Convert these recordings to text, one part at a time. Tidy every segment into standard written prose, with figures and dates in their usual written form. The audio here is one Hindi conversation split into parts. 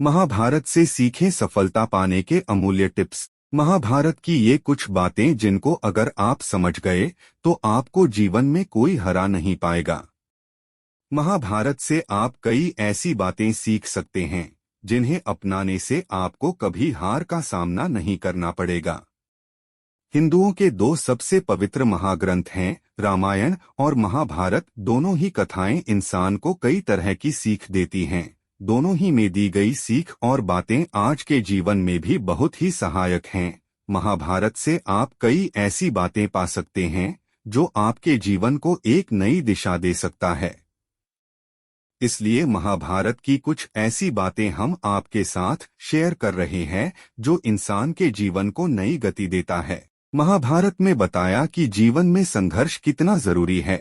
महाभारत से सीखें सफलता पाने के अमूल्य टिप्स। महाभारत की ये कुछ बातें जिनको अगर आप समझ गए तो आपको जीवन में कोई हरा नहीं पाएगा। महाभारत से आप कई ऐसी बातें सीख सकते हैं जिन्हें अपनाने से आपको कभी हार का सामना नहीं करना पड़ेगा। हिंदुओं के दो सबसे पवित्र महाग्रंथ हैं रामायण और महाभारत। दोनों ही कथाएं इंसान को कई तरह की सीख देती हैं। दोनों ही में दी गई सीख और बातें आज के जीवन में भी बहुत ही सहायक हैं। महाभारत से आप कई ऐसी बातें पा सकते हैं जो आपके जीवन को एक नई दिशा दे सकता है। इसलिए महाभारत की कुछ ऐसी बातें हम आपके साथ शेयर कर रहे हैं जो इंसान के जीवन को नई गति देता है। महाभारत में बताया कि जीवन में संघर्ष कितना जरूरी है।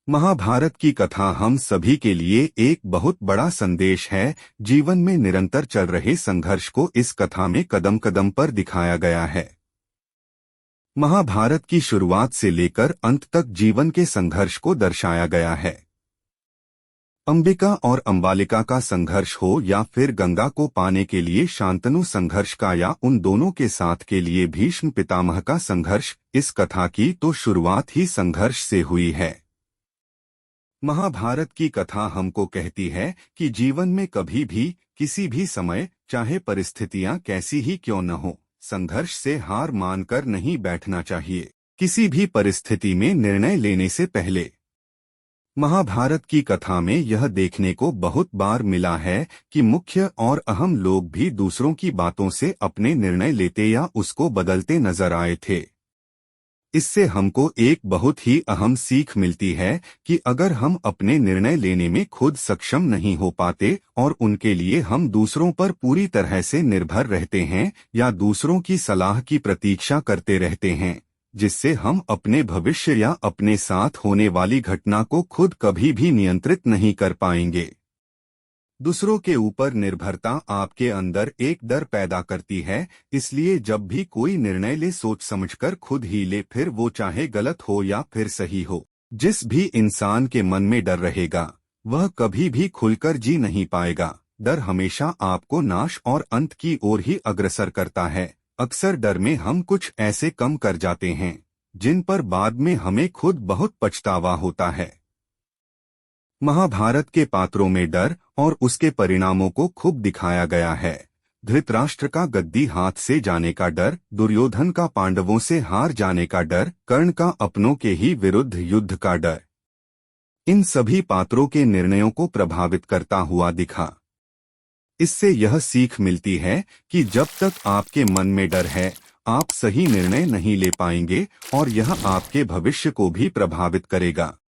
महाभारत की कथा हम सभी के लिए एक बहुत बड़ा संदेश है। जीवन में निरंतर चल रहे संघर्ष को इस कथा में कदम कदम पर दिखाया गया है। महाभारत की शुरुआत से लेकर अंत तक जीवन के संघर्ष को दर्शाया गया है। अंबिका और अंबालिका का संघर्ष हो या फिर गंगा को पाने के लिए शांतनु संघर्ष का या उन दोनों के साथ के लिए भीष्म पितामह का संघर्ष, इस कथा की तो शुरुआत ही संघर्ष से हुई है। महाभारत की कथा हमको कहती है कि जीवन में कभी भी किसी भी समय चाहे परिस्थितियां कैसी ही क्यों न हो, संघर्ष से हार मानकर नहीं बैठना चाहिए। किसी भी परिस्थिति में निर्णय लेने से पहले महाभारत की कथा में यह देखने को बहुत बार मिला है कि मुख्य और अहम लोग भी दूसरों की बातों से अपने निर्णय लेते या उसको बदलते नजर आए थे। इससे हमको एक बहुत ही अहम सीख मिलती है कि अगर हम अपने निर्णय लेने में खुद सक्षम नहीं हो पाते और उनके लिए हम दूसरों पर पूरी तरह से निर्भर रहते हैं या दूसरों की सलाह की प्रतीक्षा करते रहते हैं, जिससे हम अपने भविष्य या अपने साथ होने वाली घटना को खुद कभी भी नियंत्रित नहीं कर पाएंगे। दूसरों के ऊपर निर्भरता आपके अंदर एक डर पैदा करती है। इसलिए जब भी कोई निर्णय ले सोच समझकर खुद ही ले, फिर वो चाहे गलत हो या फिर सही हो। जिस भी इंसान के मन में डर रहेगा वह कभी भी खुलकर जी नहीं पाएगा। डर हमेशा आपको नाश और अंत की ओर ही अग्रसर करता है। अक्सर डर में हम कुछ ऐसे कम कर जाते हैं जिन पर बाद में हमें खुद बहुत पछतावा होता है। महाभारत के पात्रों में डर और उसके परिणामों को खूब दिखाया गया है। धृतराष्ट्र का गद्दी हाथ से जाने का डर, दुर्योधन का पांडवों से हार जाने का डर, कर्ण का अपनों के ही विरुद्ध युद्ध का डर, इन सभी पात्रों के निर्णयों को प्रभावित करता हुआ दिखा। इससे यह सीख मिलती है कि जब तक आपके मन में डर है आप सही निर्णय नहीं ले पाएंगे और यह आपके भविष्य को भी प्रभावित करेगा।